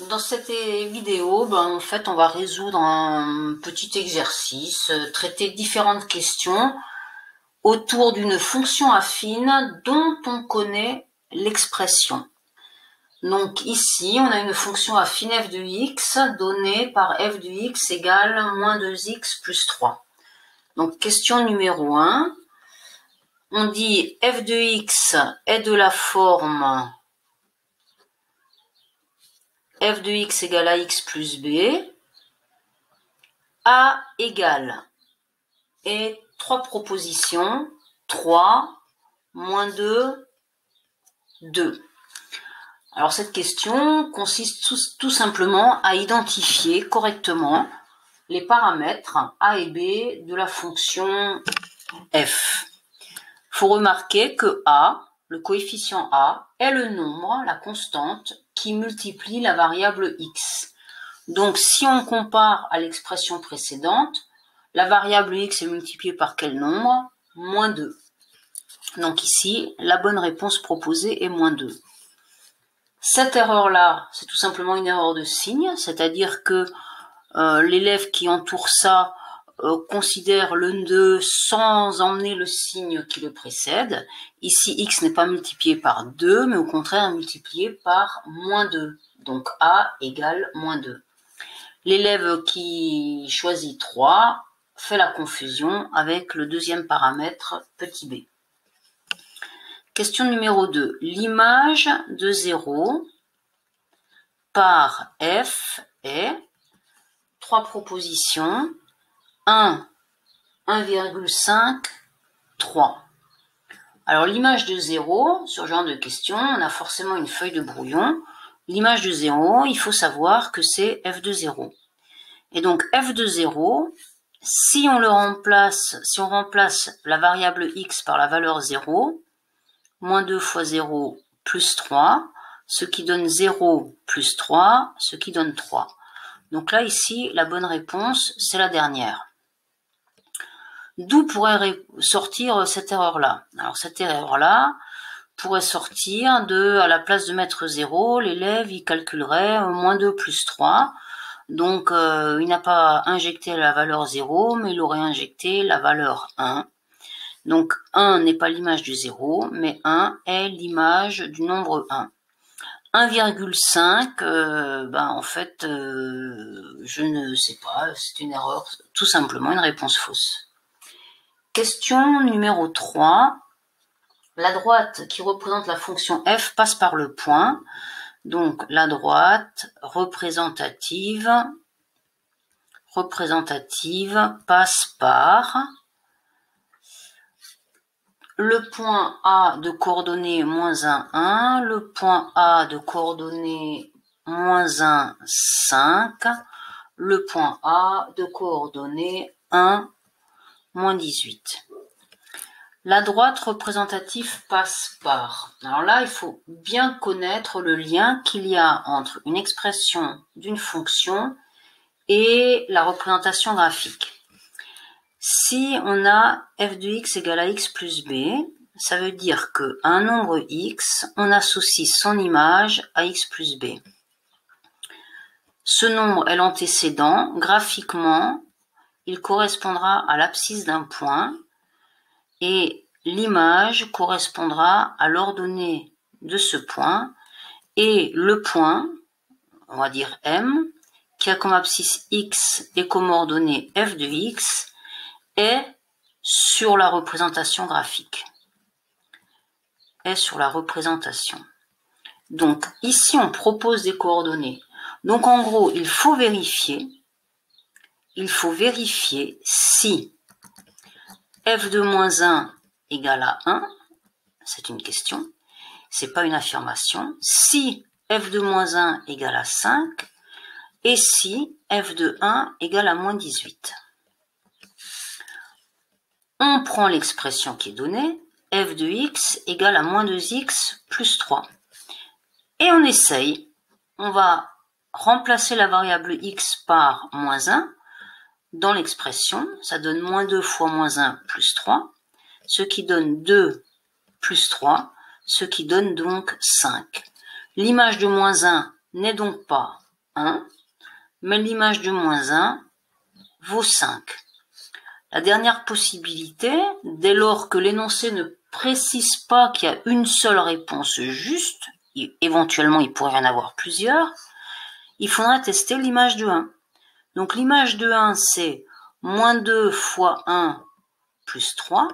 Dans cette vidéo, en fait, on va résoudre un petit exercice, traiter différentes questions autour d'une fonction affine dont on connaît l'expression. Donc ici, on a une fonction affine f de x donnée par f de x égale moins 2x plus 3. Donc question numéro 1, on dit f de x est de la forme f de x égale ax plus b, a égale, et trois propositions, 3, moins 2, 2. Alors cette question consiste tout simplement à identifier correctement les paramètres a et b de la fonction f. Il faut remarquer que a, le coefficient a, est le nombre, la constante, qui multiplie la variable x. Donc si on compare à l'expression précédente, la variable x est multipliée par quel nombre? Moins 2. Donc ici, la bonne réponse proposée est moins 2. Cette erreur-là, c'est tout simplement une erreur de signe, c'est-à-dire que l'élève qui entoure ça considère le 2 sans emmener le signe qui le précède. Ici, x n'est pas multiplié par 2, mais au contraire multiplié par moins 2. Donc a égale moins 2. L'élève qui choisit 3 fait la confusion avec le deuxième paramètre petit b. Question numéro 2. L'image de 0 par f est trois propositions, 1, 1,5, 3. Alors l'image de 0, sur ce genre de question, on a forcément une feuille de brouillon. L'image de 0, il faut savoir que c'est f de 0. Et donc f de 0, si on remplace la variable x par la valeur 0, moins 2 fois 0 plus 3, ce qui donne 0 plus 3, ce qui donne 3. Donc là, ici, la bonne réponse, c'est la dernière. D'où pourrait sortir cette erreur-là? Alors cette erreur-là pourrait sortir de, à la place de mettre 0, l'élève il calculerait moins 2 plus 3. Donc il n'a pas injecté la valeur 0, mais il aurait injecté la valeur 1. Donc 1 n'est pas l'image du 0, mais 1 est l'image du nombre 1. 1,5, en fait, je ne sais pas, c'est une erreur, tout simplement une réponse fausse. Question numéro 3. La droite qui représente la fonction f passe par le point. Donc la droite représentative passe par le point A de coordonnées moins 1, 1, le point A de coordonnées moins 1, 5, le point A de coordonnées 1, moins 18. La droite représentative passe par. Alors là, il faut bien connaître le lien qu'il y a entre une expression d'une fonction et la représentation graphique. Si on a f de x égale à x plus b, ça veut dire qu'à un nombre x, on associe son image à x plus b. Ce nombre est l'antécédent. Graphiquement, il correspondra à l'abscisse d'un point et l'image correspondra à l'ordonnée de ce point et le point, on va dire m, qui a comme abscisse x et comme ordonnée f de x, est sur la représentation graphique. Est sur la représentation. Donc ici on propose des coordonnées. Donc en gros il faut vérifier si f de moins 1 égale à 1, c'est une question, c'est pas une affirmation, si f de moins 1 égale à 5, et si f de 1 égale à moins 18. On prend l'expression qui est donnée, f de x égale à moins 2x plus 3. Et on essaye, on va remplacer la variable x par moins 1 dans l'expression, ça donne moins 2 fois moins 1 plus 3, ce qui donne 2 plus 3, ce qui donne donc 5. L'image de moins 1 n'est donc pas 1, mais l'image de moins 1 vaut 5. La dernière possibilité, dès lors que l'énoncé ne précise pas qu'il y a une seule réponse juste, éventuellement il pourrait y en avoir plusieurs, il faudra tester l'image de 1. Donc l'image de 1, c'est moins 2 fois 1 plus 3,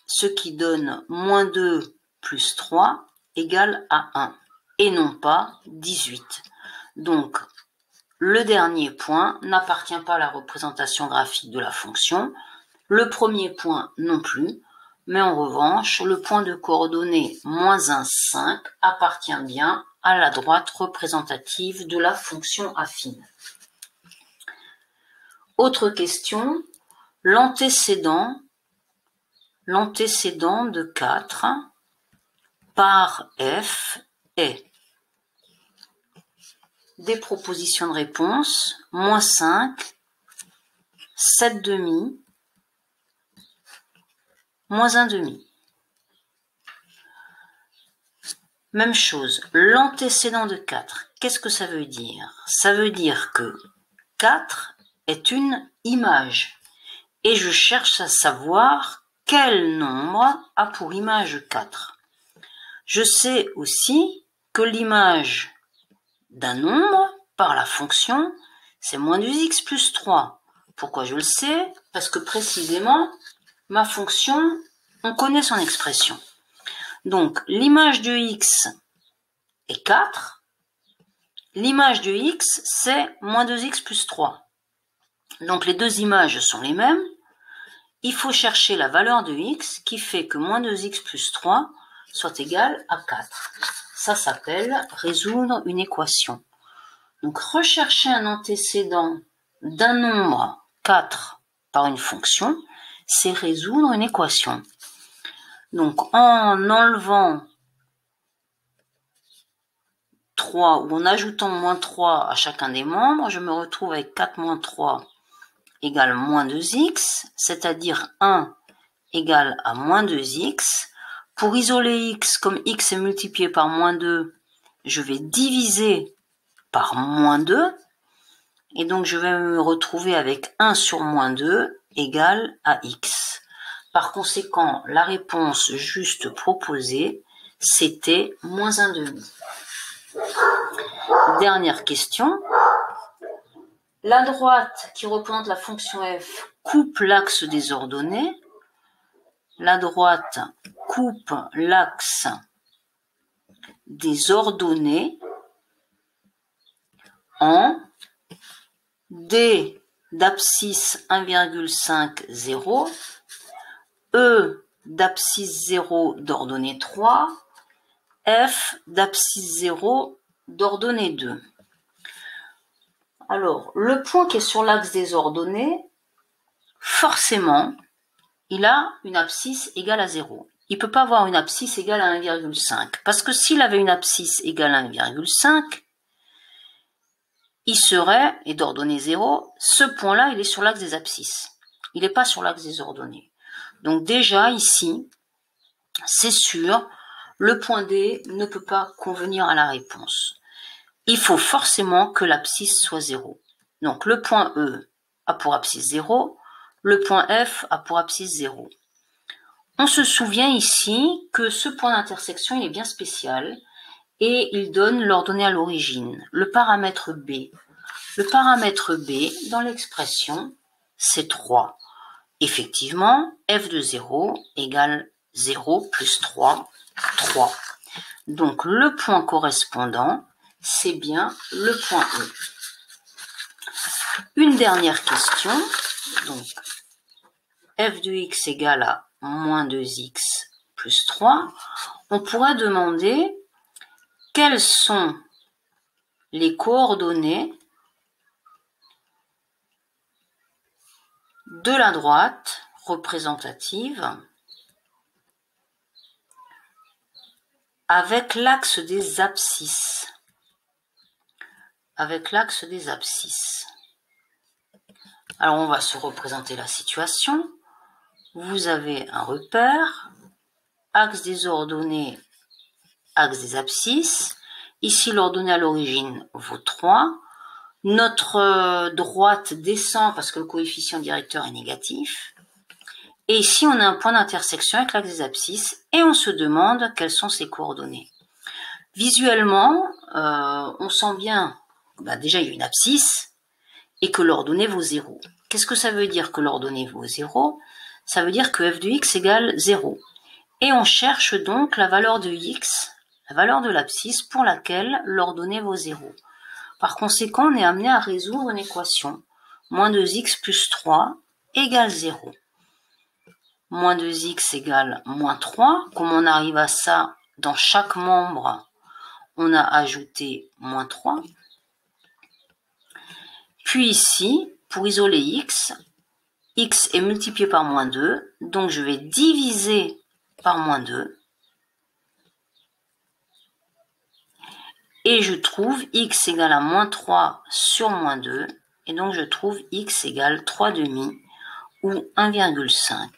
ce qui donne moins 2 plus 3 égale à 1, et non pas 18. Donc, le dernier point n'appartient pas à la représentation graphique de la fonction, le premier point non plus, mais en revanche, le point de coordonnées moins 1, 5 appartient bien à la droite représentative de la fonction affine. Autre question, l'antécédent de 4 par f est des propositions de réponse, moins 5, 7 demi, moins 1 demi. Même chose, l'antécédent de 4, qu'est-ce que ça veut dire? Ça veut dire que 4 est une image, et je cherche à savoir quel nombre a pour image 4. Je sais aussi que l'image d'un nombre par la fonction, c'est moins 2x plus 3. Pourquoi je le sais? Parce que précisément, ma fonction, on connaît son expression. Donc, l'image de x est 4. L'image de x, c'est moins 2x plus 3. Donc, les deux images sont les mêmes. Il faut chercher la valeur de x qui fait que moins 2x plus 3 soit égal à 4. Ça s'appelle résoudre une équation. Donc, rechercher un antécédent d'un nombre 4 par une fonction, c'est résoudre une équation. Donc, en enlevant 3 ou en ajoutant moins 3 à chacun des membres, je me retrouve avec 4 moins 3 égale moins 2x, c'est-à-dire 1 égale à moins 2x. Pour isoler x, comme x est multiplié par moins 2, je vais diviser par moins 2, et donc je vais me retrouver avec 1 sur moins 2 égale à x. Par conséquent, la réponse juste proposée, c'était moins 1 demi. Dernière question. La droite qui représente la fonction f coupe l'axe des ordonnées. La droite coupe l'axe des ordonnées en D d'abscisse 1,5, 0, E d'abscisse 0 d'ordonnée 3, F d'abscisse 0 d'ordonnée 2. Alors, le point qui est sur l'axe des ordonnées, forcément, il a une abscisse égale à 0. Il ne peut pas avoir une abscisse égale à 1,5. Parce que s'il avait une abscisse égale à 1,5, il serait, et d'ordonnée 0, ce point-là, il est sur l'axe des abscisses. Il n'est pas sur l'axe des ordonnées. Donc déjà, ici, c'est sûr, le point D ne peut pas convenir à la réponse. Il faut forcément que l'abscisse soit 0. Donc le point E a pour abscisse 0, le point F a pour abscisse 0. On se souvient ici que ce point d'intersection, il est bien spécial et il donne l'ordonnée à l'origine, le paramètre B. Le paramètre B, dans l'expression, c'est 3. Effectivement, f de 0 égale 0 plus 3, 3. Donc le point correspondant, c'est bien le point E. Une dernière question. Donc, f de x égale à moins 2x plus 3. On pourrait demander quelles sont les coordonnées de la droite représentative avec l'axe des abscisses. Avec l'axe des abscisses. Alors on va se représenter la situation. Vous avez un repère, axe des ordonnées, axe des abscisses, Ici, l'ordonnée à l'origine vaut 3. Notre droite descend parce que le coefficient directeur est négatif. Et ici, on a un point d'intersection avec l'axe des abscisses et on se demande quelles sont ses coordonnées. Visuellement, on sent bien, déjà il y a une abscisse et que l'ordonnée vaut 0. Qu'est-ce que ça veut dire que l'ordonnée vaut 0? Ça veut dire que f de x égale 0. Et on cherche donc la valeur de x, la valeur de l'abscisse pour laquelle l'ordonnée vaut 0. Par conséquent, on est amené à résoudre une équation. Moins 2x plus 3 égale 0. Moins 2x égale moins 3. Comme on arrive à ça, dans chaque membre, on a ajouté moins 3. Puis ici, pour isoler x est multiplié par moins 2, donc je vais diviser par moins 2. Et je trouve x égale à moins 3 sur moins 2, et donc je trouve x égale 3,5 ou 1,5.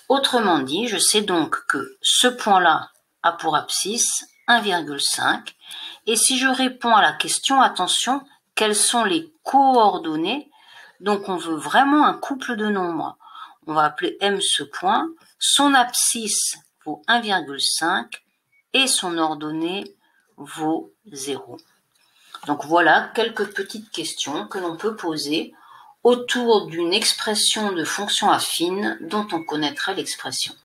Autrement dit, je sais donc que ce point-là a pour abscisse 1,5. Et si je réponds à la question, attention, quelles sont les coordonnées? Donc on veut vraiment un couple de nombres. On va appeler M ce point. Son abscisse vaut 1,5 et son ordonnée vaut 0. Donc voilà quelques petites questions que l'on peut poser autour d'une expression de fonction affine dont on connaîtrait l'expression.